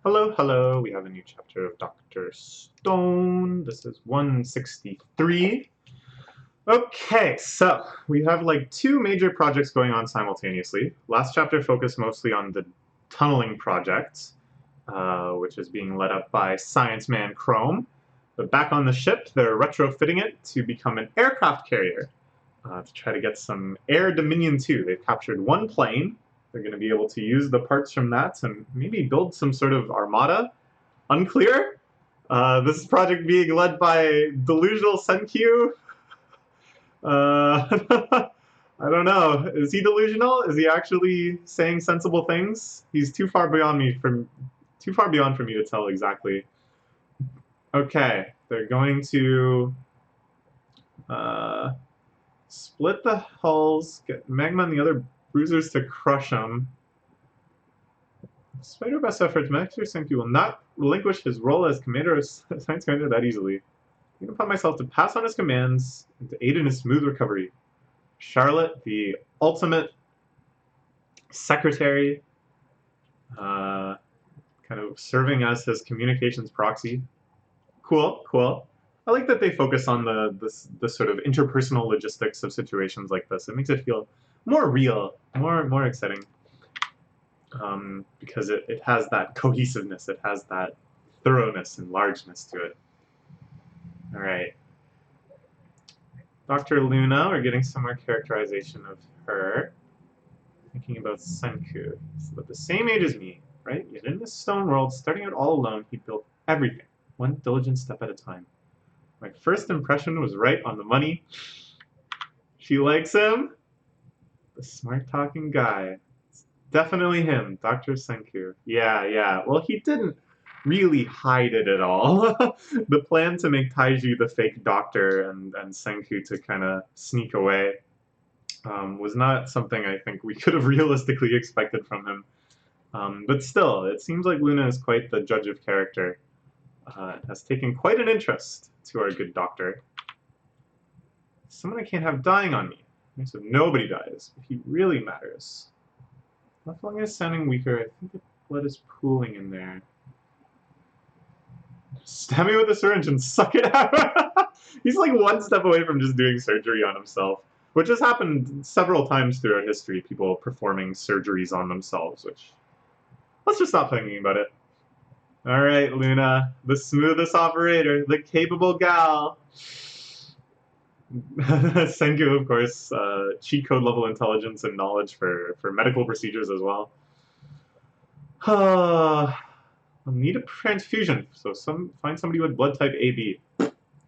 Hello, hello. We have a new chapter of Dr. Stone. This is 163. Okay, so we have like two major projects going on simultaneously. Last chapter focused mostly on the tunneling project, which is being led up by Science Man Chrome. But back on the ship, they're retrofitting it to become an aircraft carrier to try to get some air dominion too. They've captured one plane. They're going to be able to use the parts from that and maybe build some sort of armada. Unclear. This project being led by delusional Senkyu. I don't know. Is he delusional? Is he actually saying sensible things? He's too far beyond for me to tell exactly. Okay, they're going to split the hulls, get Magma and the other bruisers to crush them. Despite our best efforts, Master Senku will not relinquish his role as commander of Science Commander that easily. I'm going to put myself to pass on his commands and to aid in his smooth recovery. Charlotte, the ultimate secretary, kind of serving as his communications proxy. Cool, cool. I like that they focus on the sort of interpersonal logistics of situations like this. It makes it feel more real, more exciting. Because it has that cohesiveness, it has that thoroughness and largeness to it. All right. Dr. Luna, we're getting some more characterization of her. Thinking about Senku. He's about the same age as me, right? Yet in this stone world, starting out all alone, he built everything, one diligent step at a time. My first impression was right on the money. She likes him. The smart-talking guy. It's definitely him, Dr. Senku. Yeah. Well, he didn't really hide it at all. The plan to make Taiju the fake doctor and Senku to kind of sneak away was not something I think we could have realistically expected from him. But still, it seems like Luna is quite the judge of character. Has taken quite an interest to our good doctor. Someone I can't have dying on me. So nobody dies, but he really matters. Left lung is sounding weaker. I think the blood is pooling in there. Stab me with a syringe and suck it out. He's like one step away from just doing surgery on himself, which has happened several times throughout history, people performing surgeries on themselves, which... Let's just stop thinking about it. All right, Luna, the smoothest operator, the capable gal. Senku, of course, cheat code level intelligence and knowledge for medical procedures as well. I'll need a transfusion, so find somebody with blood type AB.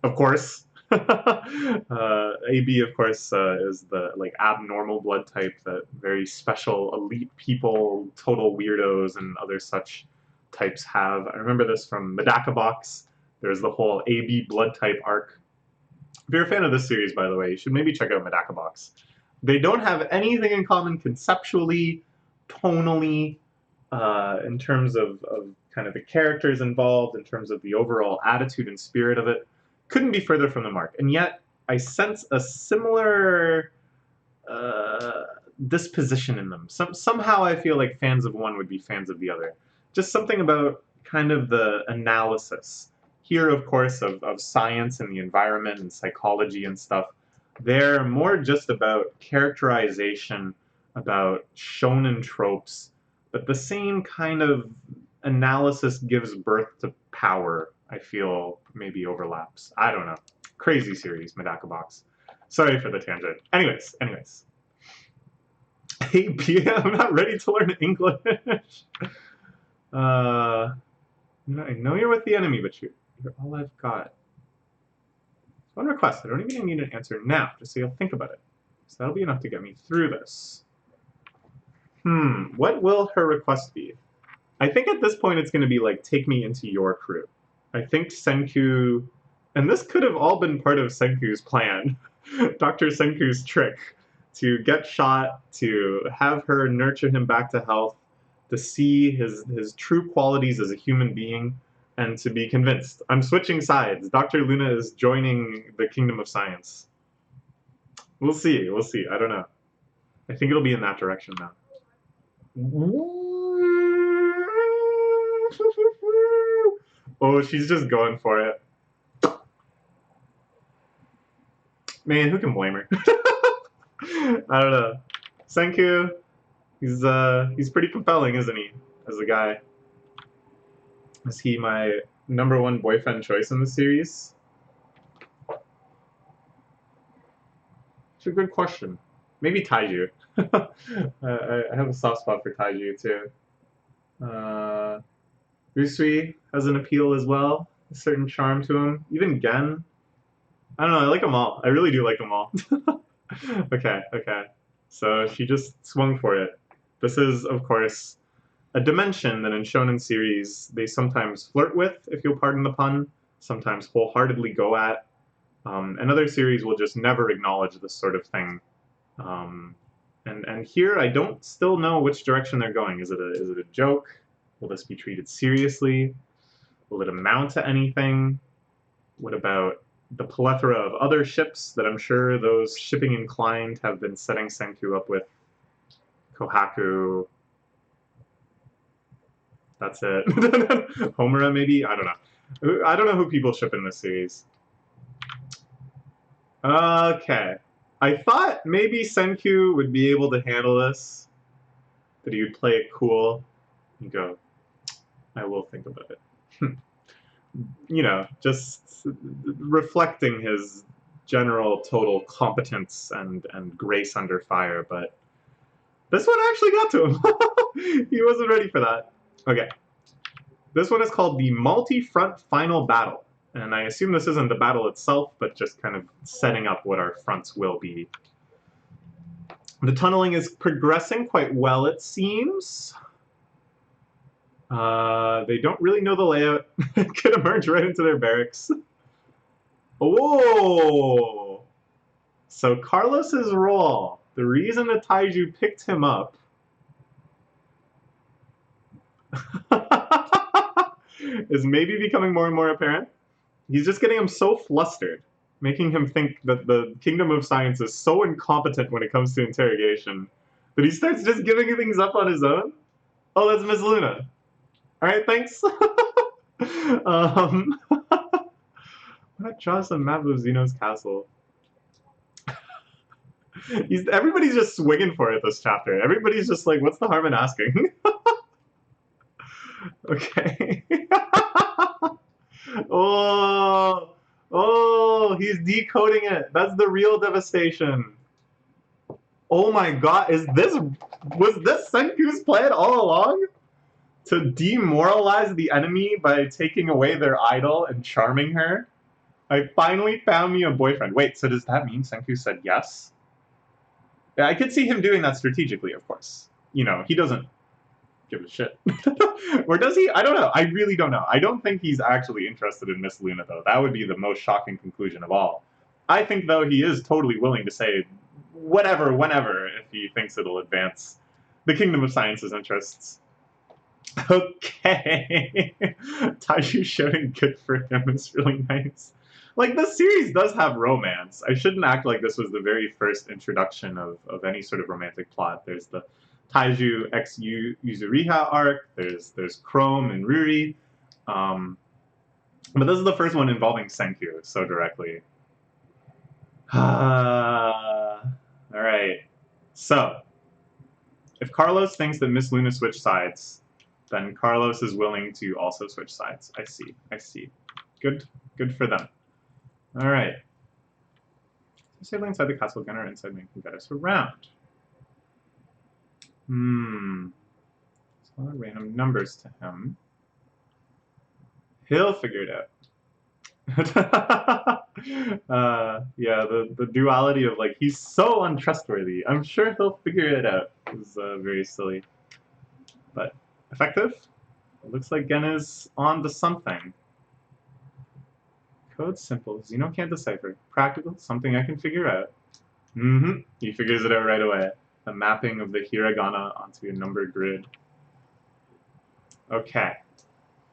Of course. AB, of course, is the like abnormal blood type that very special elite people, total weirdos, and other such types have. I remember this from Medaka Box. There's the whole AB blood type arc. If you're a fan of this series, by the way, you should maybe check out Medaka Box. They don't have anything in common conceptually, tonally, in terms of kind of the characters involved, in terms of the overall attitude and spirit of it. Couldn't be further from the mark. And yet, I sense a similar disposition in them. Somehow I feel like fans of one would be fans of the other. Just something about kind of the analysis. Here, of course, of science and the environment and psychology and stuff. They're more just about characterization, about shonen tropes, but the same kind of analysis gives birth to power, I feel maybe overlaps. I don't know. Crazy series, Medaka Box. Sorry for the tangent. Anyways. Hey, Pia, I'm not ready to learn English. I know you're with the enemy, but you're all I've got. One request. I don't even need an answer now, just so you'll think about it. So that'll be enough to get me through this. What will her request be? I think at this point it's going to be like, take me into your crew. I think Senku, and this could have all been part of Senku's plan, Dr. Senku's trick, to get shot, to have her nurture him back to health, to see his true qualities as a human being, and to be convinced. I'm switching sides. Dr. Luna is joining the Kingdom of Science. We'll see. I don't know. I think it'll be in that direction now. Oh, she's just going for it. Man, who can blame her? I don't know. Senku, he's pretty compelling, isn't he? As a guy. Is he my #1 boyfriend choice in the series? It's a good question. Maybe Taiju. I have a soft spot for Taiju too. Usui has an appeal as well, a certain charm to him. Even Gen. I don't know, I like them all. I really do like them all. Okay, okay. So she just swung for it. This is, of course, a dimension that in shonen series they sometimes flirt with, if you'll pardon the pun, sometimes wholeheartedly go at, and other series will just never acknowledge this sort of thing. And here I don't still know which direction they're going. Is it a joke? Will this be treated seriously? Will it amount to anything? What about the plethora of other ships that I'm sure those shipping inclined have been setting Senku up with? Kohaku. That's it. Homura, maybe? I don't know. I don't know who people ship in this series. Okay. I thought maybe Senku would be able to handle this, that he would play it cool and go, I will think about it. You know, just reflecting his general total competence and grace under fire, but this one actually got to him. He wasn't ready for that. Okay. This one is called the Multi-Front Final Battle. And I assume this isn't the battle itself, but just kind of setting up what our fronts will be. The tunneling is progressing quite well, it seems. They don't really know the layout. Could emerge right into their barracks. Oh! So Carlos's role, the reason that Taiju picked him up is maybe becoming more and more apparent. He's just getting him so flustered, making him think that the Kingdom of Science is so incompetent when it comes to interrogation that he starts just giving things up on his own. Oh, that's Miss Luna. All right, thanks. I'm gonna draw some map of Zeno's castle. Everybody's just swinging for it this chapter. Everybody's just like, what's the harm in asking? Okay. Oh, oh, he's decoding it. That's the real devastation. Oh my god, was this Senku's plan all along? To demoralize the enemy by taking away their idol and charming her? I finally found me a boyfriend. Wait, so does that mean Senku said yes? Yeah, I could see him doing that strategically, of course. You know, he doesn't give a shit. Or does he? I don't know. I really don't know. I don't think he's actually interested in Miss Luna, though. That would be the most shocking conclusion of all. I think, though, he is totally willing to say whatever, whenever, if he thinks it'll advance the Kingdom of Science's interests. Okay. Taiju shouting good for him is really nice. Like, the series does have romance. I shouldn't act like this was the very first introduction of any sort of romantic plot. There's the Taiju x Yuzuriha arc, there's Chrome and Ruri. But this is the first one involving Senku so directly. Alright. So, if Carlos thinks that Miss Luna switched sides, then Carlos is willing to also switch sides. I see. I see. Good for them. Alright. Disabling inside the castle gunner inside man can get us around. There's a lot of random numbers to him. He'll figure it out. Yeah, the duality of like, he's so untrustworthy. I'm sure he'll figure it out. Is very silly. But effective? It looks like Gen is on to something. Code simple. Zeno can't decipher. Practical? Something I can figure out. He figures it out right away. A mapping of the hiragana onto a numbered grid. Okay.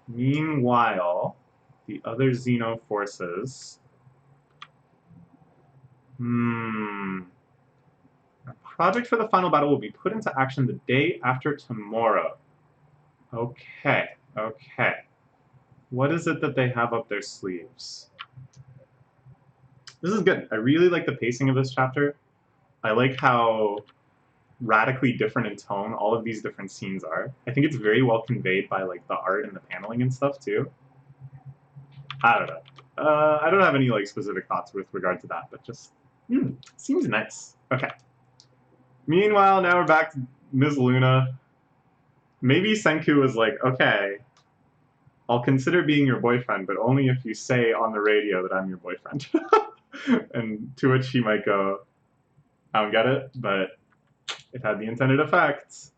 Meanwhile, the other Zeno forces. A project for the final battle will be put into action the day after tomorrow. Okay, okay. What is it that they have up their sleeves? This is good. I really like the pacing of this chapter. I like how radically different in tone all of these different scenes are. I think it's very well conveyed by like the art and the paneling and stuff too. I don't know. I don't have any like specific thoughts with regard to that, but just seems nice. Okay. Meanwhile, now we're back to Ms. Luna. Maybe Senku was like, okay, I'll consider being your boyfriend, but only if you say on the radio that I'm your boyfriend. And to which she might go, I don't get it, but it had the intended effect.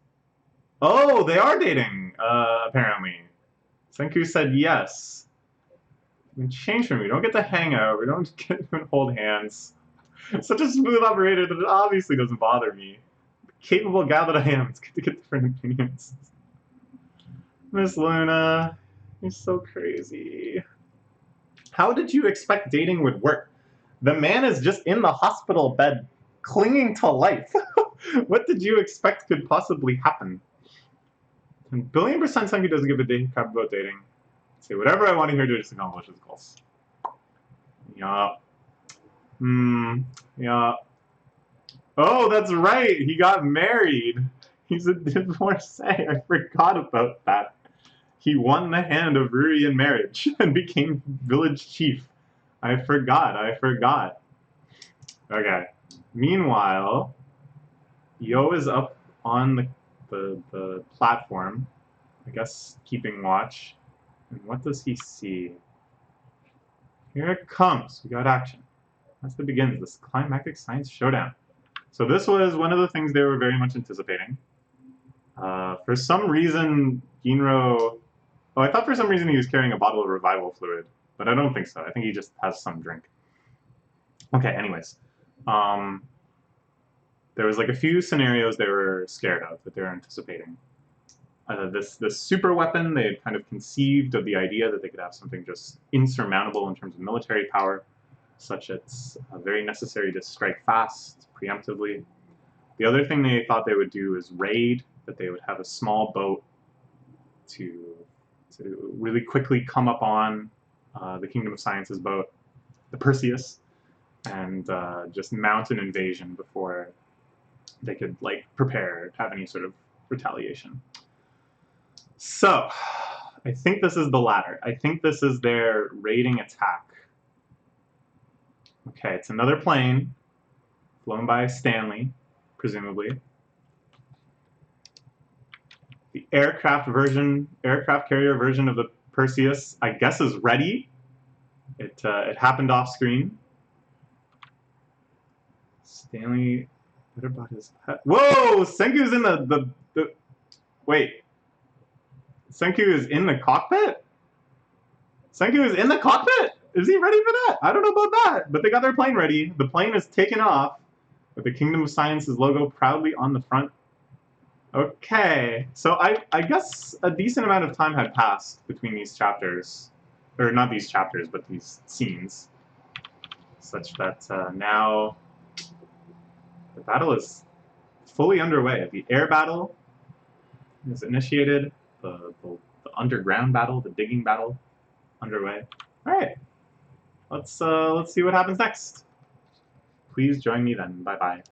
Oh, they are dating, apparently. Senku said yes. Change for me. We don't get to hang out. We don't get to hold hands. Such a smooth operator that it obviously doesn't bother me. Capable gal that I am, it's good to get different opinions. Miss Luna, you're so crazy. How did you expect dating would work? The man is just in the hospital bed, clinging to life. What did you expect could possibly happen? And billion % Senku doesn't give a crap about dating. Say whatever I want to hear to just accomplish his goals. Yeah. Yeah. Oh, that's right. He got married. He's a divorcee. I forgot about that. He won the hand of Ruri in marriage and became village chief. I forgot. Okay. Meanwhile, Yo is up on the platform, I guess keeping watch. And what does he see? Here it comes. We got action. That's the begins. This climactic science showdown. So this was one of the things they were very much anticipating. For some reason, Ginro... Oh, I thought for some reason he was carrying a bottle of revival fluid, but I don't think so. I think he just has some drink. Okay, anyways. There was like a few scenarios they were scared of, that they were anticipating. This super weapon, they had kind of conceived of the idea that they could have something just insurmountable in terms of military power, such it's very necessary to strike fast, preemptively. The other thing they thought they would do is raid, that they would have a small boat to really quickly come up on the Kingdom of Science's boat, the Perseus, and just mount an invasion before they could like prepare, have any sort of retaliation. So, I think this is the latter. I think this is their raiding attack. Okay, it's another plane, flown by Stanley, presumably. The aircraft carrier version of the Perseus, I guess, is ready. It happened off screen. Stanley better bought his head. Whoa! Senku's in the wait. Senku is in the cockpit? Senku is in the cockpit? Is he ready for that? I don't know about that, but they got their plane ready. The plane is taken off with the Kingdom of Science's logo proudly on the front. Okay, so I guess a decent amount of time had passed between these chapters. Or not these chapters, but these scenes. Such that now the battle is fully underway. The air battle is initiated. The underground battle, the digging battle, underway. All right, let's see what happens next. Please join me then. Bye bye.